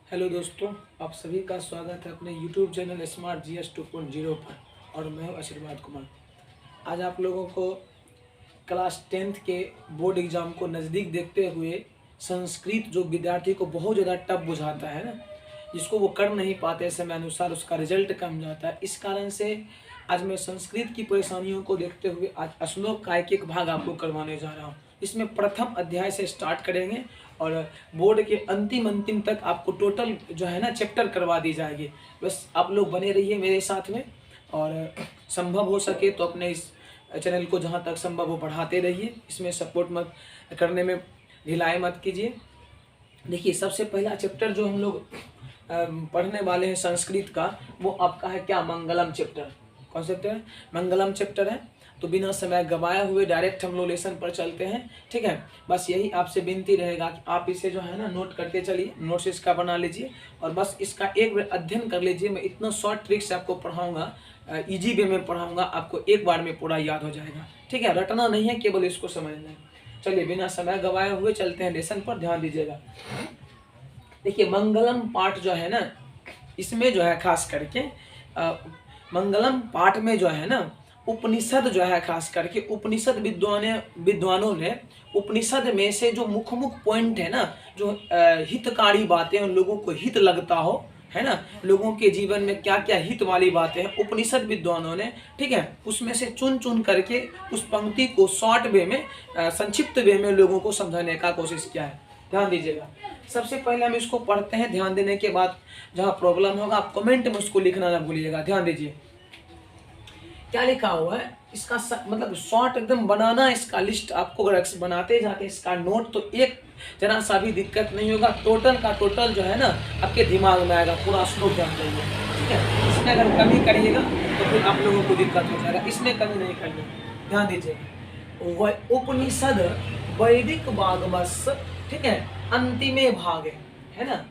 Hello दोस्तों, आप सभी का स्वागत है अपने YouTube चैनल स्मार्ट GS 2.0 पर। और मैं हूं आशीर्वाद कुमार। आज आप लोगों को क्लास 10th के बोर्ड एग्ज़ाम को नज़दीक देखते हुए संस्कृत जो विद्यार्थी को बहुत ज़्यादा टफ बुझाता है ना, जिसको वो कर नहीं पाते समय अनुसार उसका रिजल्ट कम जाता है। इस कारण से आज मैं संस्कृत की परेशानियों को देखते हुए आज श्लोक का एक भाग आपको करवाने जा रहा हूँ। इसमें प्रथम अध्याय से स्टार्ट करेंगे और बोर्ड के अंतिम तक आपको टोटल जो है ना चैप्टर करवा दी जाएगी। बस आप लोग बने रहिए मेरे साथ में और संभव हो सके तो अपने इस चैनल को जहाँ तक संभव हो बढ़ाते रहिए। इसमें सपोर्ट मत करने में ढिलाई मत कीजिए। देखिए, सबसे पहला चैप्टर जो हम लोग पढ़ने वाले हैं संस्कृत का, वो आपका है क्या, मंगलम चैप्टर। कौन सा चैप्टर है? मंगलम चैप्टर है। तो बिना समय गवाए हुए डायरेक्ट हम लोग लेसन पर चलते हैं, ठीक है। बस यही आपसे विनती रहेगा कि आप इसे जो है ना नोट करते चलिए, नोट्स इसका बना लीजिए और बस इसका एक बार अध्ययन कर लीजिए। मैं इतना शॉर्ट ट्रिक से आपको पढ़ाऊंगा, इजी वे में पढ़ाऊंगा, आपको एक बार में पूरा याद हो जाएगा, ठीक है। रटना नहीं है, केवल इसको समझना है। चलिए बिना समय गवाए हुए चलते हैं लेसन पर, ध्यान दीजिएगा। देखिए, मंगलम पाठ जो है ना, इसमें जो है खास करके मंगलम पाठ में जो है ना उपनिषद जो है, खास करके उपनिषद विद्वानों ने उपनिषद में से जो मुख्य पॉइंट है ना, जो हितकारी बातें, उन लोगों को हित लगता हो, है ना, लोगों के जीवन में क्या क्या हित वाली बातें हैं, उपनिषद विद्वानों ने, ठीक है, उसमें से चुन चुन करके उस पंक्ति को शॉर्ट वे में, संक्षिप्त वे में लोगों को समझाने का कोशिश किया है। ध्यान दीजिएगा। सबसे पहले हम इसको पढ़ते हैं। ध्यान देने के बाद जहाँ प्रॉब्लम होगा आप कमेंट में उसको लिखना ना भूलिएगा। ध्यान दीजिए क्या लिखा हुआ है इसका मतलब शॉर्ट एकदम बनाना। इसका लिस्ट आपको अगर बनाते जाके इसका नोट, तो एक जरा सा भी दिक्कत नहीं होगा। टोटल का टोटल जो है ना आपके दिमाग में आएगा, पूरा श्लोक ध्यान देंगे, ठीक है। इसमें अगर कमी करिएगा तो फिर आप लोगों को दिक्कत हो जाएगा, इसमें कमी नहीं करनी। ध्यान दीजिएगा, उपनिषद वैदिक भागवत, ठीक है, अंतिमे भागे, है ना।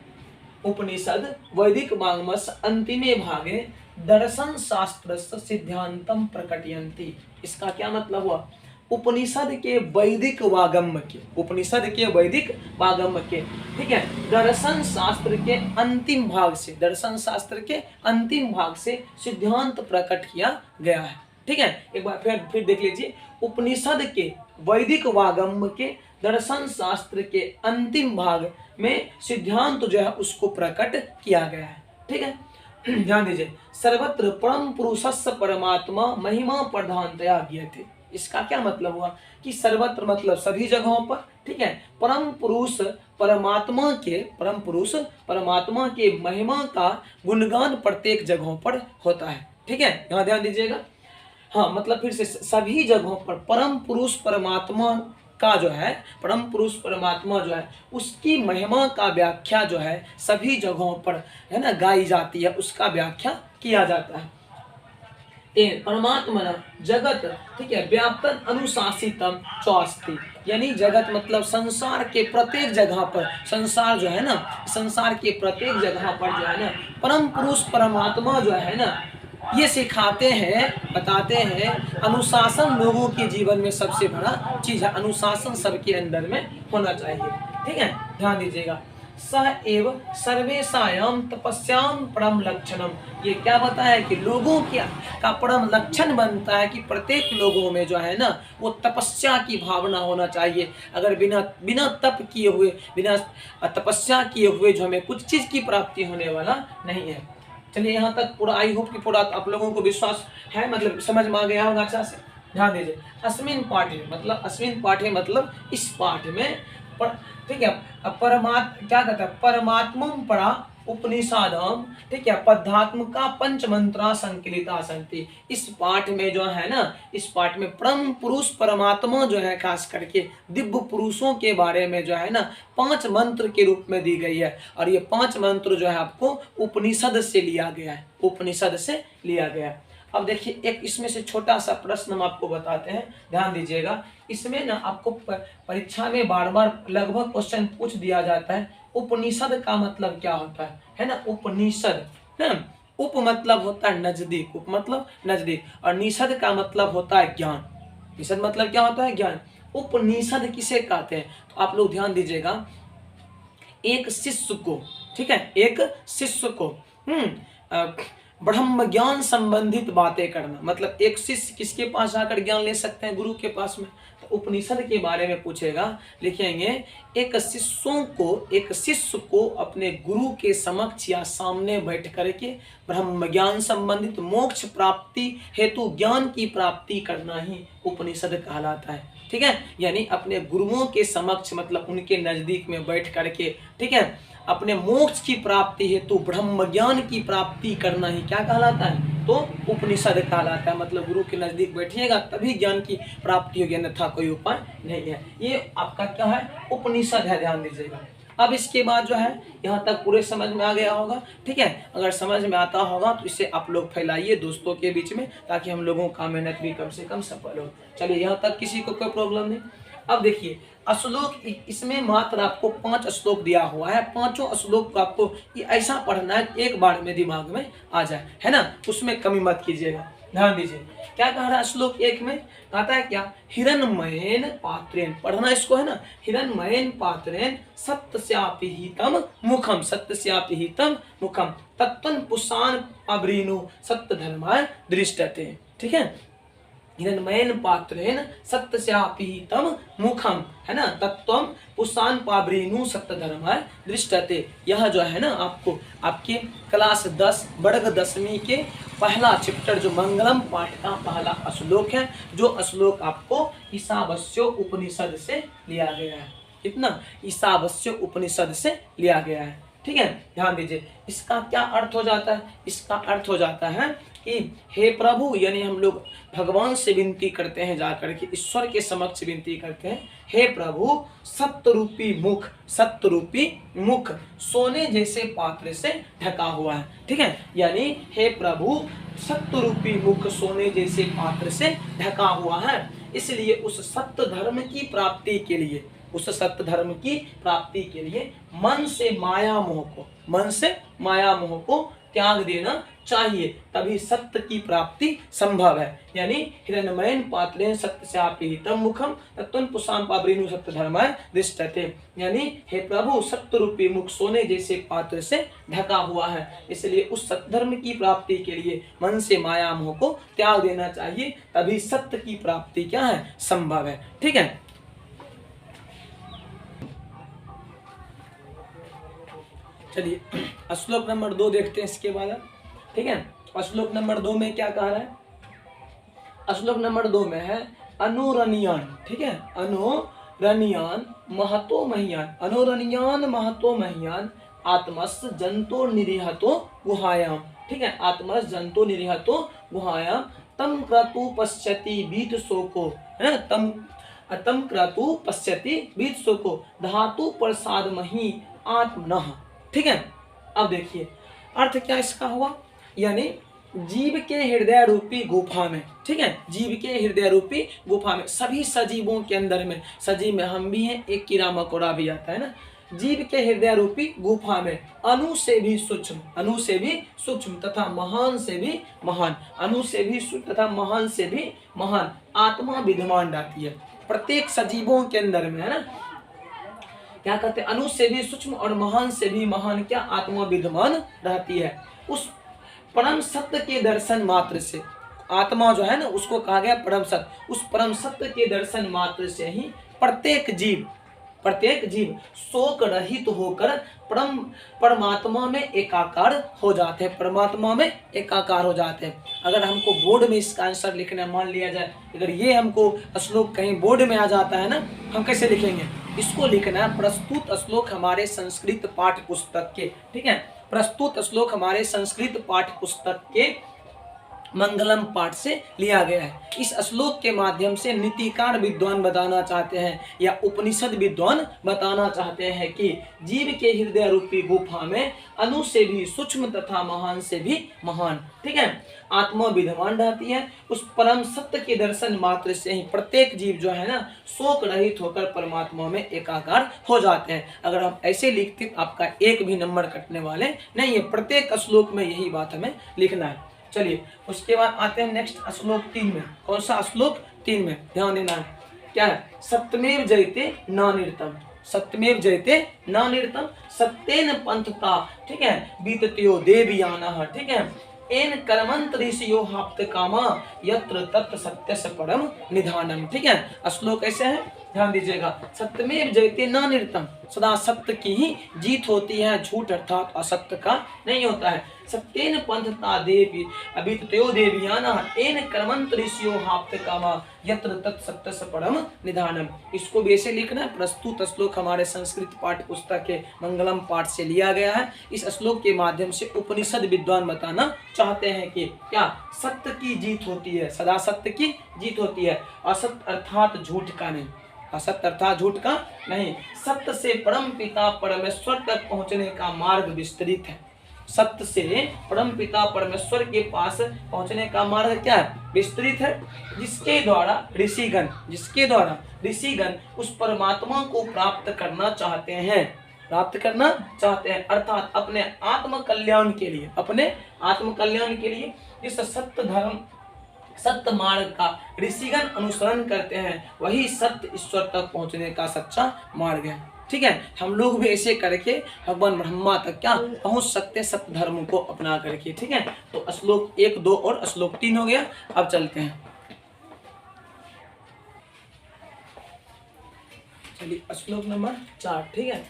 उपनिषद वैदिक भागवत अंतिमे भागे दर्शन शास्त्र सिद्धांतम प्रकटयन्ति। इसका क्या मतलब हुआ? उपनिषद के वैदिक वागम्य के, उपनिषद के वैदिक वागम्य के, ठीक है, दर्शन शास्त्र के अंतिम भाग से, दर्शन शास्त्र के अंतिम भाग से सिद्धांत प्रकट किया गया है, ठीक है। एक बार फिर देख लीजिए, उपनिषद के वैदिक वागम्य के दर्शन शास्त्र के अंतिम भाग में सिद्धांत जो है उसको प्रकट किया गया है, ठीक है। ध्यान दीजिए, सर्वत्र परम पुरुषस्य परमात्मा महिमा प्रधानतया ज्ञेयते। इसका क्या मतलब हुआ कि सर्वत्र मतलब सभी जगहों पर, ठीक है, परम पुरुष परमात्मा के महिमा का गुणगान प्रत्येक जगहों पर होता है, ठीक है। यहाँ ध्यान दीजिएगा। हाँ, मतलब फिर से सभी जगहों पर परम पुरुष परमात्मा का जो है, परम पुरुष परमात्मा जो है उसकी महिमा का व्याख्या जो है सभी जगहों पर, है ना, गाई जाती है, उसका व्याख्या किया जाता है। परमात्मा जगत, ठीक है, व्याप्तन अनुशासितम चास्ति, यानी जगत मतलब संसार के प्रत्येक जगह पर, संसार जो है ना, संसार के प्रत्येक जगह पर जो है ना परम पुरुष परमात्मा जो है ना ये सिखाते हैं, बताते हैं। अनुशासन लोगों के जीवन में सबसे बड़ा चीज है, अनुशासन सबके अंदर में होना चाहिए, ठीक है। ध्यान दीजिएगा, सह एव सर्वेशायाम तपस्याम परम लक्षणम। ये क्या बताया कि लोगों का परम लक्षण बनता है कि प्रत्येक लोगों में जो है ना वो तपस्या की भावना होना चाहिए। अगर बिना तप किए हुए, बिना तपस्या किए हुए जो हमें कुछ चीज की प्राप्ति होने वाला नहीं है। चलिए यहाँ तक पूरा, आई होप कि पूरा आप लोगों को विश्वास है, मतलब समझ में आ गया होगा अच्छा से। ध्यान दीजिए, अस्मिन पाठे मतलब, अस्मिन पाठे मतलब इस पाठ में, ठीक है, क्या कहता है, परमात्मा परा उपनिषदम, ठीक है, पद्धात्मका पंच मंत्रा संकलिता संति। इस पाठ में जो है ना, इस पाठ में परम पुरुष परमात्मा जो है खास करके दिव्य पुरुषों के बारे में जो है ना 5 मंत्र के रूप में दी गई है। और ये 5 मंत्र जो है आपको उपनिषद से लिया गया है, उपनिषद से लिया गया है। अब देखिए, एक इसमें से छोटा सा प्रश्न हम आपको बताते हैं, ध्यान दीजिएगा। इसमें ना आपको परीक्षा में बार बार लगभग क्वेश्चन पूछ दिया जाता है, उपनिषद का मतलब क्या होता है ना। उपनिषद ना, उप मतलब होता है नजदीक, उप मतलब नजदीक, और निषद का मतलब होता है ज्ञान। निषद मतलब क्या होता है? ज्ञान। उपनिषद किसे कहते हैं? तो आप लोग ध्यान दीजिएगा, एक शिष्य को, ठीक है, एक शिष्य को ब्रह्म ज्ञान संबंधित बातें करना, मतलब एक शिष्य किसके पास जाकर ज्ञान ले सकते हैं? गुरु के पास में। तो उपनिषद के बारे में पूछेगा, लिखेंगे एक शिष्य को अपने गुरु के समक्ष या सामने बैठ करके ब्रह्म ज्ञान संबंधित मोक्ष प्राप्ति हेतु ज्ञान की प्राप्ति करना ही उपनिषद कहलाता है। ठीक है, यानी अपने गुरुओं के समक्ष, मतलब उनके नजदीक में बैठ करके, ठीक है, अपने मोक्ष की प्राप्ति हेतु ब्रह्म ज्ञान की प्राप्ति करना ही क्या कहलाता है? तो उपनिषद कहलाता है। मतलब गुरु के नजदीक बैठिएगा तभी ज्ञान की प्राप्ति होगी, अन्यथा कोई उपाय नहीं है। ये आपका क्या है? उपनिषद है, ध्यान दीजिएगा। अब इसके बाद जो है, यहाँ तक पूरे समझ में आ गया होगा। ठीक है, अगर समझ में आता होगा तो इसे आप लोग फैलाइए दोस्तों के बीच में, ताकि हम लोगों का मेहनत भी कम से कम सफल हो। चलिए, यहाँ तक किसी को कोई प्रॉब्लम नहीं। अब देखिए, श्लोक, इसमें मात्र आपको 5 श्लोक दिया हुआ है। 5 श्लोक को आपको ये ऐसा पढ़ना है एक बार में दिमाग में आ जाए, है ना, उसमें कमी मत कीजिएगा। ध्यान दीजिए, क्या कह रहा है श्लोक 1 में? कहता है क्या? हिरण्मयेन पात्रेण, पढ़ना इसको, है ना, हिरण्मयेन पात्रेण सत्यस्यापिहितम मुखम, सत्यस्यापिहितम मुखम तत्त्वं पुषान अब्रीनु सत्यधर्माय दृष्टते। ठीक है, हिरण्मयेन पात्रेण सत्यस्यापिहितम मुखम, है ना, तत्त्वं पुषान पाब्रीनु सत्यधर्माय दृष्टते। यह जो है ना, आपको आपके क्लास 10 वर्ग 10वीं के पहला चैप्टर जो मंगलम पाठ का पहला श्लोक है, जो श्लोक आपको ईशावास्य उपनिषद से लिया गया है। कितना? ईशावास्य उपनिषद से लिया गया है। ठीक है, ध्यान दीजिए, इसका क्या अर्थ हो जाता है? इसका अर्थ हो जाता है कि हे प्रभु, यानी हम लोग भगवान से विनती करते हैं, जाकर के ईश्वर के समक्ष विनती करते हैं, हे प्रभु, सत्यरूपी मुख, सत्यरूपी मुख सोने जैसे पात्र से ढका हुआ है। ठीक है, यानी हे प्रभु, सत्यरूपी मुख सोने जैसे पात्र से ढका हुआ है, इसलिए उस सत्य धर्म की प्राप्ति के लिए, उस सत्य धर्म की प्राप्ति के लिए मन से माया मोह को त्याग देना चाहिए, तभी सत्य की प्राप्ति संभव है। यानी हिरण्मयेन पात्रेण सत्यस्यापिहितम मुखम तत्त्वं पुषान पाब्रीनु सत्यधर्माय दृष्टते, यानी हे प्रभु, सत्य रूपी मुख सोने जैसे पात्र से ढका हुआ है, इसलिए उस सत्य धर्म की प्राप्ति के लिए मन से माया मोह को त्याग देना चाहिए, तभी सत्य की प्राप्ति क्या है? संभव है। ठीक है, चलिए श्लोक नंबर 2 देखते हैं इसके बाद। ठीक है, श्लोक नंबर 2 में क्या कह रहा है? श्लोक नंबर 2 में है अनुरणीयान। ठीक है, अनुरणीयान महतो मह्यान, अनुरणीयान महतो मह्यान आत्मस जंतो निरीहतो गुहायाम। ठीक है, आत्मस जंतो निरीहतो गुहायाम तम क्रतु पश्यति बीत शोको, है, तम क्रतु पश्यति बीत शोको धातु प्रसाद मही आत्मनः। ठीक है, अब देखिए अर्थ क्या इसका हुआ, यानी जीव के हृदय रूपी गुफा में, ठीक है, जीव के हृदय रूपी गुफा में, सभी सजीवों के अंदर में, सजीव में हम भी हैं, एक कीड़ा मकोड़ा भी आता है ना, जीव के हृदय रूपी गुफा में अणु से भी सूक्ष्म तथा महान से भी महान, अणु से भी सूक्ष्म तथा महान से भी महान आत्मा विद्यमान रहती है प्रत्येक सजीवों के अंदर में, है ना। क्या कहते हैं? अणु से भी सूक्ष्म और महान से भी महान क्या? आत्मा विद्यमान रहती है। उस परम सत्य के दर्शन मात्र से, आत्मा जो है ना, उसको कहा गया परम सत्य। उस परम सत्य के दर्शन मात्र से ही प्रत्येक जीव शोक रहित होकर परमात्मा में एकाकार हो जाते हैं, परमात्मा में एकाकार हो जाते हैं। अगर हमको बोर्ड में इसका आंसर लिखना, मान लिया जाए अगर ये हमको श्लोक कहीं बोर्ड में आ जाता है ना, हम कैसे लिखेंगे? इसको लिखना है प्रस्तुत श्लोक हमारे संस्कृत पाठ्य पुस्तक के, ठीक है, प्रस्तुत श्लोक हमारे संस्कृत पाठ्य पुस्तक के मंगलम पाठ से लिया गया है। इस श्लोक के माध्यम से नीतिकार विद्वान बताना चाहते हैं या उपनिषद विद्वान बताना चाहते हैं कि जीव के हृदय रूपी गुफा में अणु से भी सूक्ष्म तथा महान से भी महान, ठीक है, आत्मा विद्यमान रहती है। उस परम सत्य के दर्शन मात्र से ही प्रत्येक जीव जो है ना, शोक रहित होकर परमात्मा में एकाकार हो जाते हैं। अगर हम ऐसे लिखते आपका एक भी नंबर कटने वाले नहीं है, प्रत्येक श्लोक में यही बात हमें लिखना है। चलिए उसके बाद आते हैं नेक्स्ट श्लोक 3 में। कौन सा श्लोक? 3 में ध्यान देना है। क्या है? सत्यमेव जयते नानिर्तम, सत्यमेव जयते नानिरतम सत्येन पंथता, ठीक है, बीतत्यो देवयानः, ठीक है, एन कर्मंतरिषयो हाप्त कामा यत्र तत्र सत्यस्य परम निधानम, ठीक है। श्लोक ऐसे है, ध्यान दीजिएगा। सत्यमेव जयते नानिरतम, सदा सत्य की ही जीत होती है, झूठ अर्थात असत्य का नहीं होता है। सत्येन पंथता देवी अभितयो देवयानः एन कर्मंतरिषयो हाप्त कामा यत्र तत् सत्यस्य परम निधानम। इसको भी ऐसे लिखना है। प्रस्तुत श्लोक हमारे संस्कृत पाठ्य पुस्तक के मंगलम पाठ से लिया गया है। इस श्लोक के माध्यम से उपनिषद विद्वान बताना चाहते हैं कि क्या सत्य की जीत होती है, सदा सत्य की जीत होती है, असत्य अर्थात झूठ का नहीं, असत्य अर्थात झूठ का नहीं। सत्य से परम पिता परमेश्वर तक पहुंचने का मार्ग विस्तृत है। सत्य से परम पिता परमेश्वर के पास पहुंचने का मार्ग क्या है, विस्तृत है। जिसके द्वारा ऋषिगण उस परमात्मा को प्राप्त करना चाहते हैं, अर्थात अपने आत्म कल्याण के लिए इस सत्य मार्ग का ऋषिगण अनुसरण करते हैं, वही सत्य ईश्वर तक पहुंचने का सच्चा मार्ग है, ठीक है। हम लोग भी ऐसे करके भगवान ब्रह्मा तक क्या पहुंच सकते हैं, सत्य धर्म को अपना करके, ठीक है। तो श्लोक 1, 2 और श्लोक 3 हो गया। अब चलते हैं, चलिए श्लोक नंबर 4, ठीक है।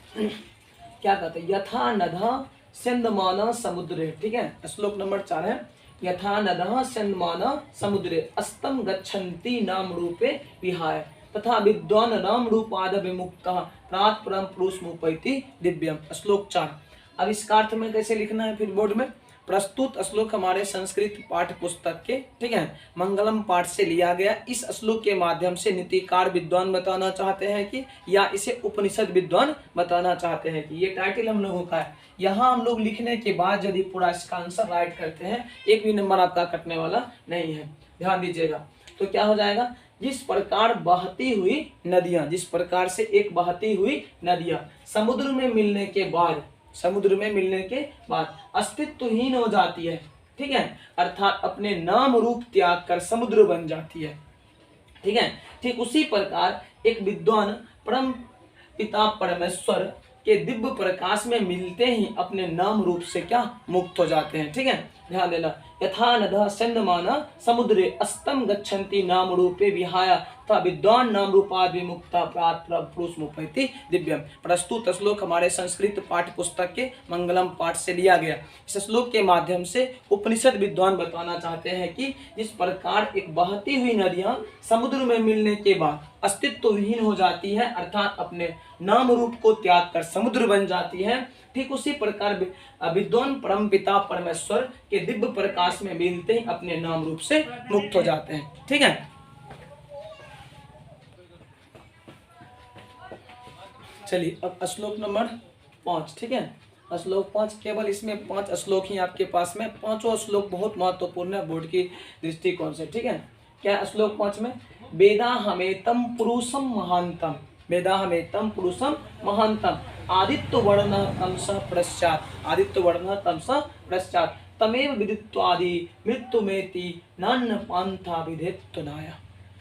क्या कहते हैं, यथा नदः स्यन्दमानः समुद्रे, ठीक है। श्लोक नंबर 4 है, यथा नदः स्यन्दमानः समुद्रे अस्तम गच्छन्ति नाम रूपे विहाय तथा विद्वान नाम रूपाद विमुक्तः प्रात परम पुरुष मुपैति दिव्यम। श्लोक 4। अब इसका अर्थ में कैसे लिखना है फिर बोर्ड में। प्रस्तुत श्लोक हमारे संस्कृत पाठ्य पुस्तक के, ठीक है, मंगलम पाठ से लिया गया। इस श्लोक के माध्यम से नीतिकार विद्वान बताना चाहते हैं कि, या इसे उपनिषद विद्वान बताना चाहते हैं कि, ये टाइटल हम लोगों का है। यहाँ हम लोग लिखने के बाद यदि पूरा इसका आंसर राइट करते हैं, एक भी नंबर आपका कटने वाला नहीं है, ध्यान दीजिएगा। तो क्या हो जाएगा, जिस प्रकार बहती हुई नदियां, जिस प्रकार से एक बहती हुई नदियां समुद्र में मिलने के बाद अस्तित्वहीन हो जाती है, ठीक है, अर्थात अपने नाम रूप त्याग कर समुद्र बन जाती है, ठीक है। ठीक उसी प्रकार एक विद्वान परम पिता परमेश्वर के दिव्य प्रकाश में मिलते ही अपने नाम रूप से क्या मुक्त हो जाते हैं, ठीक है। ध्यान देना, यथा नदः स्यन्दमानः समुद्रे अस्तम गच्छन्ति नाम रूपे विहाय तथा विद्वान नाम रूपाद विमुक्ता प्रात पुरुष मुपैति दिव्यम। प्रस्तुत श्लोक हमारे संस्कृत पाठ्य पुस्तक के मंगलम पाठ से लिया गया। इस श्लोक के माध्यम से उपनिषद विद्वान बताना चाहते हैं कि जिस प्रकार एक बहती हुई नदियां समुद्र में मिलने के बाद अस्तित्वहीन हो जाती है, अर्थात अपने नाम रूप को त्याग कर समुद्र बन जाती है, ठीक उसी प्रकार विद्वान परम पिता परमेश्वर के दिव्य प्रकाश में मिलते ही अपने नाम रूप से मुक्त हो जाते हैं, ठीक है। चलिए अब श्लोक नंबर 5, ठीक है। श्लोक 5, केवल इसमें 5 श्लोक ही आपके पास में, 5वां श्लोक बहुत महत्वपूर्ण है बोर्ड की दृष्टिकोण से, ठीक है। क्या श्लोक 5 में, वेदा हमेतम पुरुषम महांतम, वेदा हमेतम पुरुषम महांतम आदित्य वर्ण तमसः पश्चात् तमेव विदित्वादि मृत्युमेति नान्य पांथा विधेत्तनाय,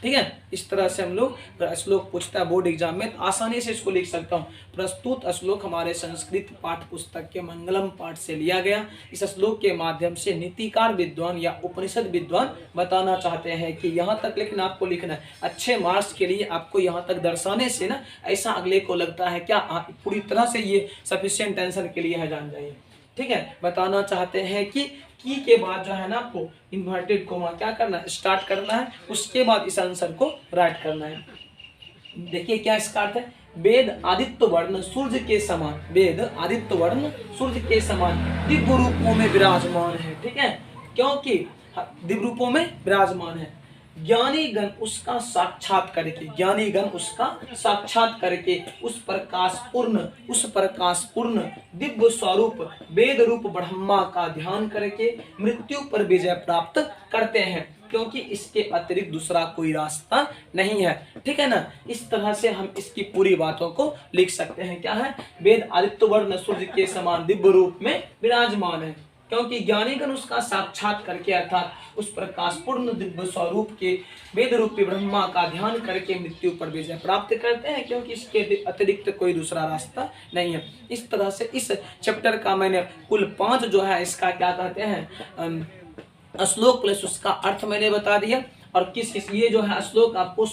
ठीक है। इस तरह से हम लोग श्लोक पूछता है बोर्ड एग्जाम में, तो आसानी से इसको लिख सकता हूँ। प्रस्तुत श्लोक हमारे संस्कृत पाठ्य पुस्तक के मंगलम पाठ से लिया गया। इस श्लोक के माध्यम से नीतिकार विद्वान या उपनिषद विद्वान बताना चाहते हैं कि यहाँ तक लेकिन आपको लिखना है। अच्छे मार्क्स के लिए आपको यहाँ तक दर्शाने से ना ऐसा अगले को लगता है क्या पूरी तरह से ये सफिशिएंट आंसर के लिए है, जान जाइए, ठीक है। बताना चाहते हैं कि की के बाद जो है ना आपको इन्वर्टेड कोमा क्या करना है, स्टार्ट करना है, उसके बाद इस आंसर को राइट करना है। देखिए क्या इसका अर्थ है, वेद आदित्य वर्ण सूर्य के समान, वेद आदित्य वर्ण सूर्य के समान दिव्य रूपों में विराजमान है, ठीक है। क्योंकि दिव्य रूपों में विराजमान है, ज्ञानी गण उसका साक्षात करके उस प्रकाश पूर्ण दिव्य स्वरूप वेद रूप ब्रह्मा का ध्यान करके मृत्यु पर विजय प्राप्त करते हैं, क्योंकि इसके अतिरिक्त दूसरा कोई रास्ता नहीं है, ठीक है ना। इस तरह से हम इसकी पूरी बातों को लिख सकते हैं। क्या है, वेद आदित्य वर्ण सूर्य के समान दिव्य रूप में विराजमान है, क्योंकि ज्ञानीगण उसका साक्षात करके अर्थात उस प्रकाशपूर्ण दिव्य स्वरूप के वेद रूपी ब्रह्मा का ध्यान करके मृत्यु पर विजय प्राप्त करते हैं, क्योंकि इसके अतिरिक्त कोई दूसरा रास्ता नहीं है। इस तरह से इस चैप्टर का मैंने कुल 5 जो है इसका क्या कहते हैं श्लोक प्लस उसका अर्थ मैंने बता दिया, और किस ये जो है श्लोक आपको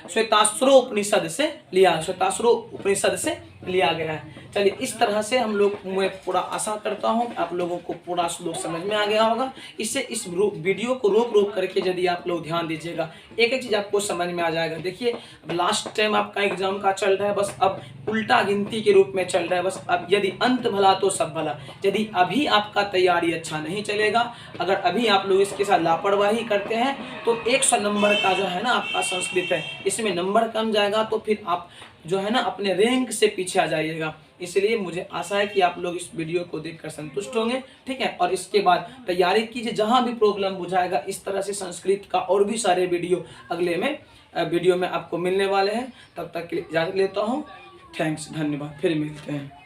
श्वेताश्रो उपनिषद से लिया, श्वेताश्रो उपनिषद से लिया गया है। चलिए, इस तरह से हम लोग, मैं पूरा आशा करता हूँ आप लोगों को पूरा श्लोक समझ में आ गया होगा। इससे इस वीडियो को रोक करके यदि आप लोग ध्यान दीजिएगा, एक एक चीज आपको समझ में आ जाएगा। देखिए, अब लास्ट टाइम आपका एग्जाम का चल रहा है, बस अब उल्टा गिनती के रूप में चल रहा है। बस अब यदि अंत भला तो सब भला, यदि अभी आपका तैयारी अच्छा नहीं चलेगा, अगर अभी आप लोग इसके साथ लापरवाही करते हैं तो 100 नंबर का जो है ना आपका संस्कृत है, इसमें नंबर कम जाएगा, तो फिर आप जो है ना अपने रैंक से पीछे आ जाइएगा। इसलिए मुझे आशा है कि आप लोग इस वीडियो को देखकर संतुष्ट होंगे, ठीक है। और इसके बाद तैयारी कीजिए, जहां भी प्रॉब्लम बुझाएगा इस तरह से संस्कृत का और भी सारे वीडियो अगले में वीडियो में आपको मिलने वाले हैं। तब तक के लिए इजाजत लेता हूँ। थैंक्स, धन्यवाद, फिर मिलते हैं।